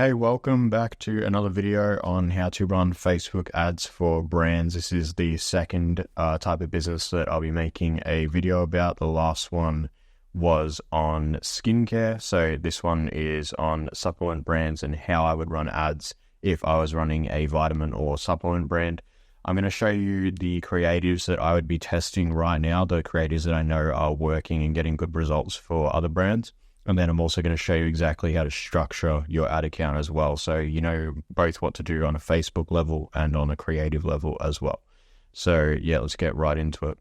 Okay, welcome back to another video on how to run Facebook ads for brands. This is the second type of business that I'll be making a video about. The last one was on skincare. So this one is on supplement brands and how I would run ads if I was running a vitamin or supplement brand. I'm going to show you the creatives that I would be testing right now, the creatives that I know are working and getting good results for other brands. And then I'm also going to show you exactly how to structure your ad account as well. So you know both what to do on a Facebook level and on a creative level as well. So yeah, let's get right into it.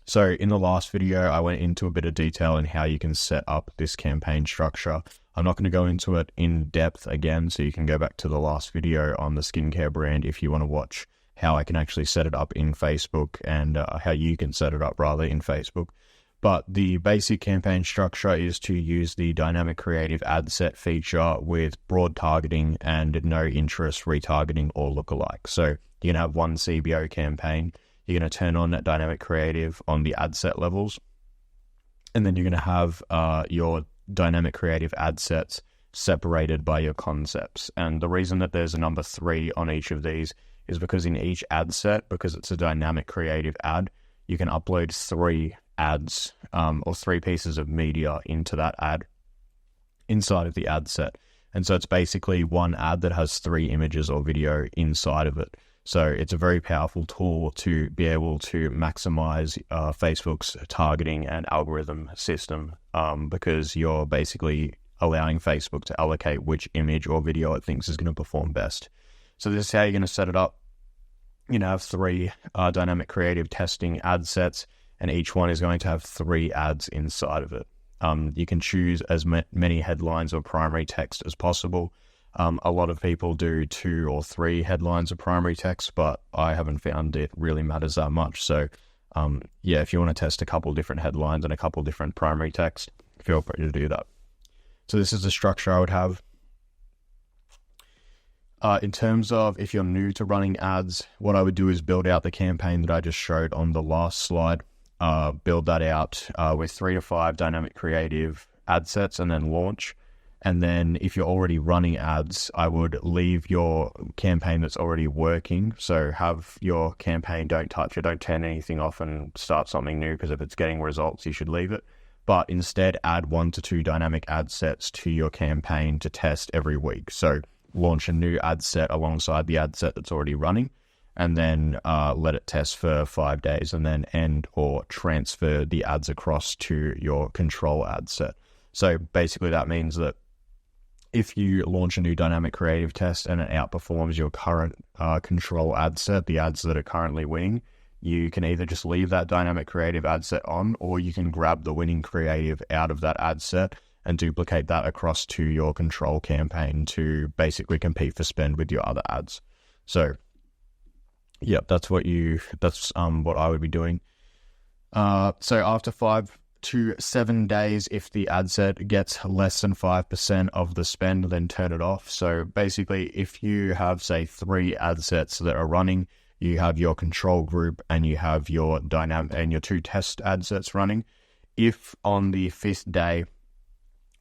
So in the last video, I went into a bit of detail in how you can set up this campaign structure. I'm not going to go into it in depth again, so you can go back to the last video on the skincare brand if you want to watch how I can actually set it up in Facebook and how you can set it up rather in Facebook. But the basic campaign structure is to use the dynamic creative ad set feature with broad targeting and no interest retargeting or lookalike. So you're going to have one CBO campaign. You're going to turn on that dynamic creative on the ad set levels. And then you're going to have your dynamic creative ad sets separated by your concepts. And the reason that there's a number 3 on each of these is because in each ad set, because it's a dynamic creative ad, you can upload 3 ads or 3 pieces of media into that ad inside of the ad set. And so it's basically one ad that has 3 images or video inside of it. So it's a very powerful tool to be able to maximize Facebook's targeting and algorithm system because you're basically allowing Facebook to allocate which image or video it thinks is going to perform best. So this is how you're going to set it up. You know, have 3 dynamic creative testing ad sets, and each one is going to have 3 ads inside of it. You can choose as many headlines or primary text as possible. A lot of people do 2 or 3 headlines of primary text, but I haven't found it really matters that much. So yeah, if you want to test a couple different headlines and a couple different primary text, feel free to do that. So this is the structure I would have. In terms of if you're new to running ads, what I would do is build out the campaign that I just showed on the last slide. Build that out with 3 to 5 dynamic creative ad sets and then launch. And then if you're already running ads, I would leave your campaign that's already working. So have your campaign, don't touch it, don't turn anything off and start something new, because if it's getting results, you should leave it. But instead add 1 to 2 dynamic ad sets to your campaign to test every week. So launch a new ad set alongside the ad set that's already running, and then let it test for 5 days, and then end or transfer the ads across to your control ad set. So basically that means that if you launch a new dynamic creative test and it outperforms your current control ad set, the ads that are currently winning, you can either just leave that dynamic creative ad set on, or you can grab the winning creative out of that ad set and duplicate that across to your control campaign to basically compete for spend with your other ads. So yeah, that's what I would be doing. So after 5 to 7 days, if the ad set gets less than 5% of the spend, then turn it off. So basically, if you have, say, 3 ad sets that are running, you have your control group and you have your dynamic and your 2 test ad sets running. If on the 5th day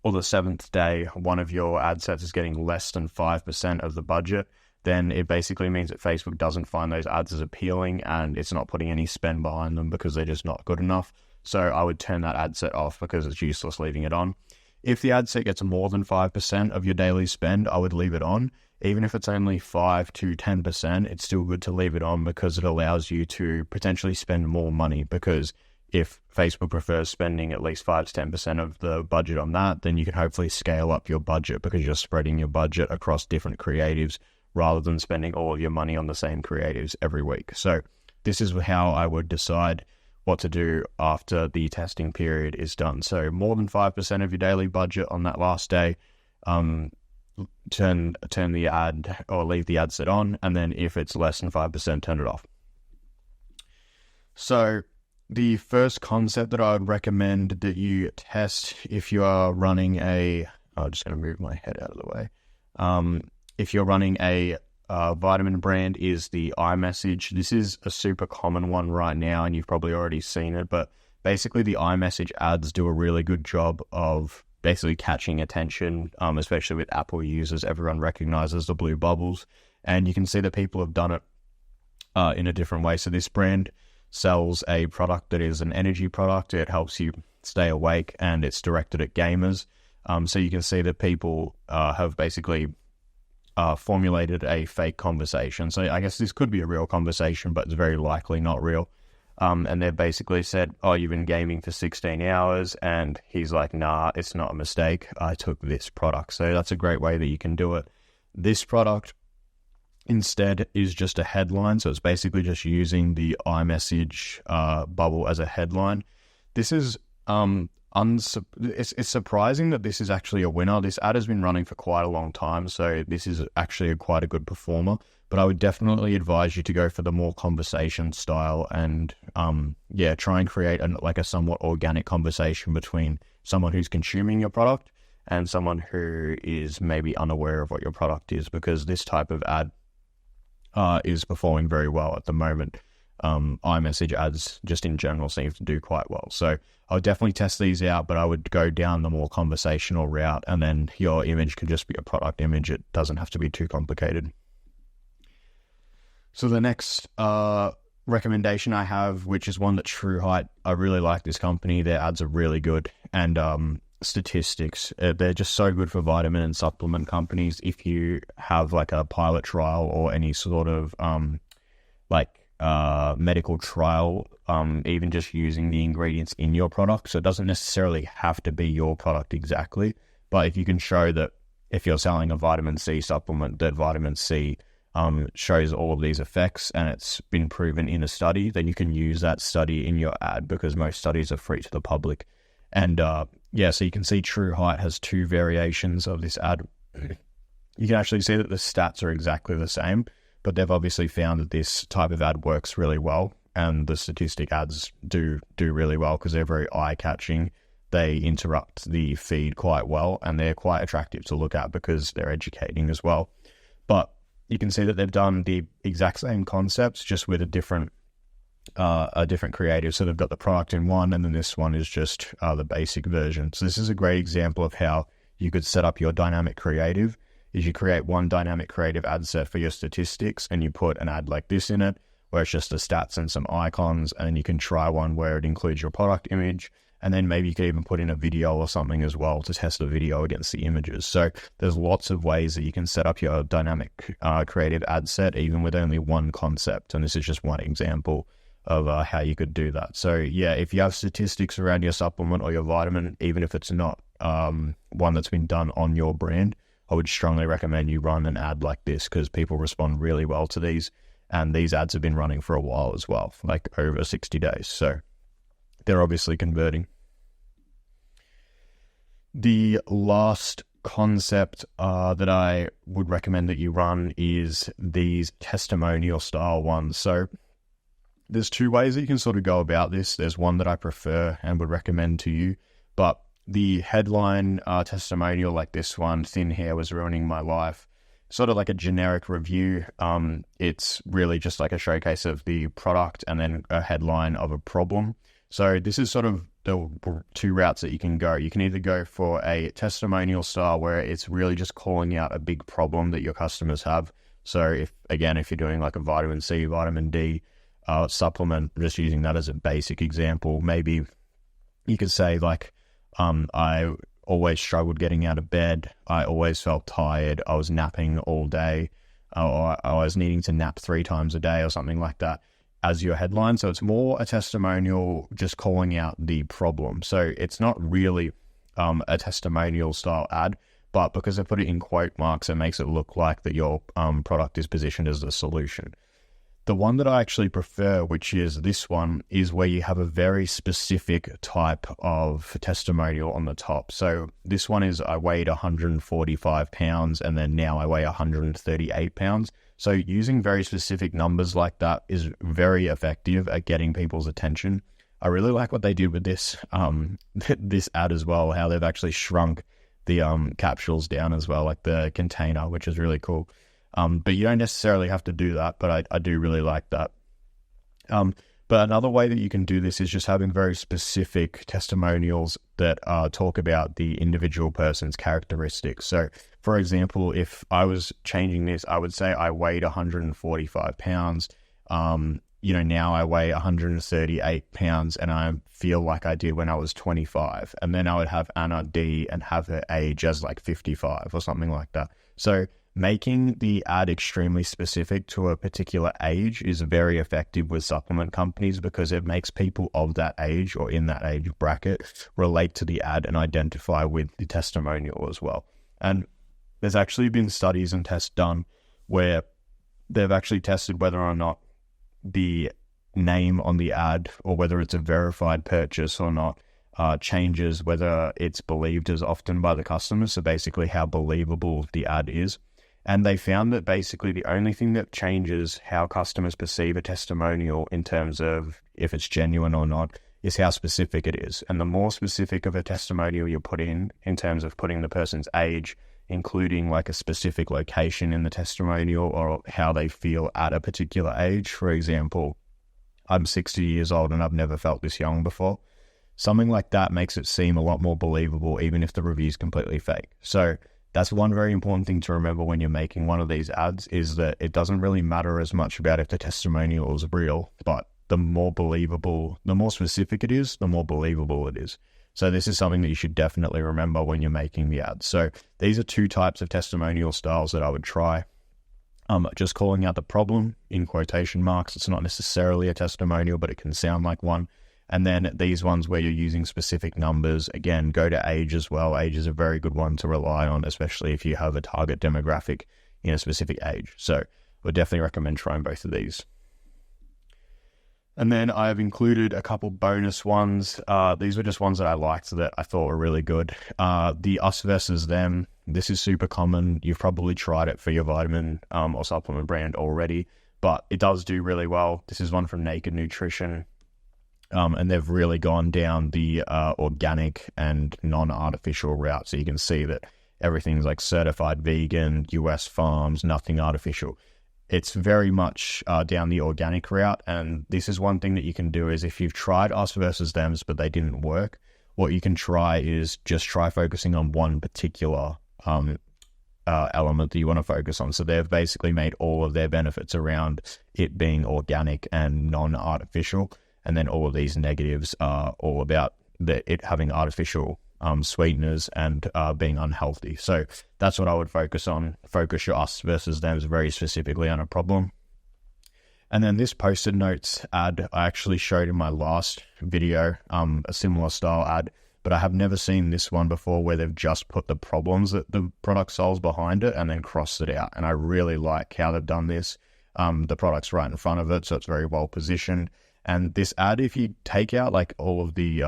or the 7th day, one of your ad sets is getting less than 5% of the budget, then it basically means that Facebook doesn't find those ads as appealing and it's not putting any spend behind them because they're just not good enough. So I would turn that ad set off because it's useless leaving it on. If the ad set gets more than 5% of your daily spend, I would leave it on. Even if it's only 5 to 10%, it's still good to leave it on because it allows you to potentially spend more money, because if Facebook prefers spending at least 5 to 10% of the budget on that, then you can hopefully scale up your budget because you're spreading your budget across different creatives rather than spending all of your money on the same creatives every week. So this is how I would decide what to do after the testing period is done. So more than 5% of your daily budget on that last day, turn the ad or leave the ad set on, and then if it's less than 5%, turn it off. So the first concept that I would recommend that you test if you are running I'm just going to move my head out of the way. If you're running a vitamin brand is the iMessage. This is a super common one right now, and you've probably already seen it, but basically the iMessage ads do a really good job of basically catching attention, especially with Apple users. Everyone recognizes the blue bubbles, and you can see that people have done it in a different way. So this brand sells a product that is an energy product. It helps you stay awake, and it's directed at gamers. So you can see that people have basically formulated a fake conversation. So I guess this could be a real conversation, but it's very likely not real. And they've basically said, oh, you've been gaming for 16 hours. And he's like, nah, it's not a mistake. I took this product. So that's a great way that you can do it. This product instead is just a headline. So it's basically just using the iMessage bubble as a headline. This is it's surprising that this is actually a winner. This ad has been running for quite a long time, so this is actually quite a good performer. But I would definitely advise you to go for the more conversation style and try and create a somewhat organic conversation between someone who's consuming your product and someone who is maybe unaware of what your product is, because this type of ad is performing very well at the moment. iMessage ads just in general seem to do quite well. So I would definitely test these out, but I would go down the more conversational route, and then your image can just be a product image. It doesn't have to be too complicated. So the next recommendation I have, which is one that TrueHeight, I really like this company. Their ads are really good. And Statistics, they're just so good for vitamin and supplement companies. If you have like a pilot trial or any sort of medical trial, even just using the ingredients in your product. So it doesn't necessarily have to be your product exactly, but if you can show that if you're selling a vitamin C supplement, that vitamin C shows all of these effects and it's been proven in a study, then you can use that study in your ad, because most studies are free to the public. And so you can see TrueHeight has two variations of this ad. You can actually see that the stats are exactly the same, but they've obviously found that this type of ad works really well, and the Statistic ads do really well because they're very eye-catching. They interrupt the feed quite well, and they're quite attractive to look at because they're educating as well. But you can see that they've done the exact same concepts, just with a different creative. So they've got the product in one, and then this one is just the basic version. So this is a great example of how you could set up your dynamic creative. Is you create one dynamic creative ad set for your Statistics, and you put an ad like this in it, where it's just the stats and some icons, and then you can try one where it includes your product image, and then maybe you could even put in a video or something as well to test the video against the images. So there's lots of ways that you can set up your dynamic creative ad set, even with only one concept, and this is just one example of how you could do that. So yeah, if you have Statistics around your supplement or your vitamin, even if it's not one that's been done on your brand, I would strongly recommend you run an ad like this, because people respond really well to these, and these ads have been running for a while as well, like over 60 days. So they're obviously converting. The last concept that I would recommend that you run is these testimonial style ones. So there's two ways that you can sort of go about this. There's one that I prefer and would recommend to you, but the headline testimonial like this one, thin hair was ruining my life, sort of like a generic review. It's really just like a showcase of the product and then a headline of a problem. So this is sort of the two routes that you can go. You can either go for a testimonial style where it's really just calling out a big problem that your customers have. So if you're doing like a vitamin C, vitamin D supplement, just using that as a basic example, maybe you could say like, I always struggled getting out of bed. I always felt tired. I was napping all day, or I was needing to nap 3 times a day or something like that as your headline. So it's more a testimonial just calling out the problem. So it's not really a testimonial style ad, but because I put it in quote marks, it makes it look like that your product is positioned as the solution. The one that I actually prefer, which is this one, is where you have a very specific type of testimonial on the top. So this one is, I weighed 145 pounds and then now I weigh 138 pounds. So using very specific numbers like that is very effective at getting people's attention. I really like what they did with this this ad as well, how they've actually shrunk the capsules down as well, like the container, which is really cool. But you don't necessarily have to do that, but I do really like that. But another way that you can do this is just having very specific testimonials that talk about the individual person's characteristics. So, for example, if I was changing this, I would say I weighed 145 pounds. Now I weigh 138 pounds and I feel like I did when I was 25. And then I would have Anna D and have her age as like 55 or something like that. So making the ad extremely specific to a particular age is very effective with supplement companies, because it makes people of that age or in that age bracket relate to the ad and identify with the testimonial as well. And there's actually been studies and tests done where they've actually tested whether or not the name on the ad, or whether it's a verified purchase or not, changes whether it's believed as often by the customer. So basically how believable the ad is. And they found that basically the only thing that changes how customers perceive a testimonial in terms of if it's genuine or not is how specific it is. And the more specific of a testimonial you put in terms of putting the person's age, including like a specific location in the testimonial or how they feel at a particular age. For example, I'm 60 years old and I've never felt this young before. Something like that makes it seem a lot more believable, even if the review is completely fake. So that's one very important thing to remember when you're making one of these ads, is that it doesn't really matter as much about if the testimonial is real, but the more believable, the more specific it is, the more believable it is. So this is something that you should definitely remember when you're making the ads. So these are two types of testimonial styles that I would try. Just calling out the problem in quotation marks. It's not necessarily a testimonial, but it can sound like one. And then these ones where you're using specific numbers, again, go to age as well. Age is a very good one to rely on, especially if you have a target demographic in a specific age. So I would definitely recommend trying both of these. And then I have included a couple bonus ones. These were just ones that I liked that I thought were really good. The us versus them. This is super common. You've probably tried it for your vitamin or supplement brand already, but it does do really well. This is one from Naked Nutrition. And they've really gone down the organic and non-artificial route. So you can see that everything's like certified vegan, US farms, nothing artificial. It's very much down the organic route. And this is one thing that you can do is if you've tried us versus thems, but they didn't work, what you can try is just try focusing on one particular element that you want to focus on. So they've basically made all of their benefits around it being organic and non-artificial. And then all of these negatives are all about it having artificial sweeteners and being unhealthy. So that's what I would focus on. Focus your us versus thems very specifically on a problem. And then this Post-it notes ad I actually showed in my last video, a similar style ad, but I have never seen this one before where they've just put the problems that the product solves behind it and then crossed it out. And I really like how they've done this. The product's right in front of it, so it's very well positioned. And this ad, if you take out like all the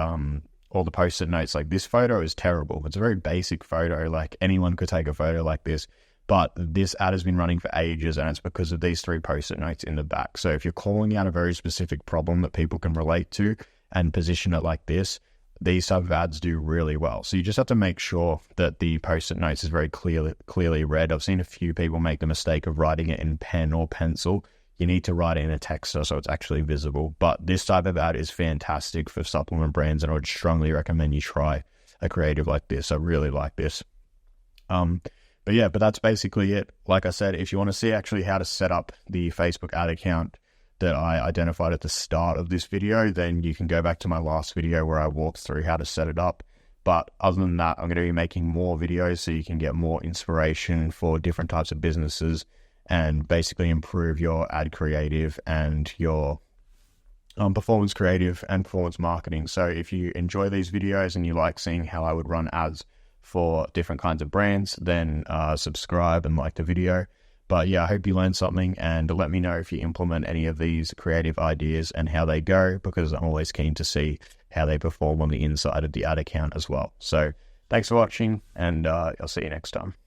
Post-it notes, like this photo is terrible. It's a very basic photo. Like anyone could take a photo like this, but this ad has been running for ages and it's because of these 3 Post-it notes in the back. So if you're calling out a very specific problem that people can relate to and position it like this, these type of ads do really well. So you just have to make sure that the Post-it notes is very clearly read. I've seen a few people make the mistake of writing it in pen or pencil. You need to write it in a texter so it's actually visible. But this type of ad is fantastic for supplement brands, and I would strongly recommend you try a creative like this. I really like this. But that's basically it. Like I said, if you want to see actually how to set up the Facebook ad account that I identified at the start of this video, then you can go back to my last video where I walked through how to set it up. But other than that, I'm going to be making more videos so you can get more inspiration for different types of businesses and basically improve your ad creative and your performance creative and performance marketing. So if you enjoy these videos and you like seeing how I would run ads for different kinds of brands, then subscribe and like the video. But yeah, I hope you learned something, and let me know if you implement any of these creative ideas and how they go, because I'm always keen to see how they perform on the inside of the ad account as well. So thanks for watching, and I'll see you next time.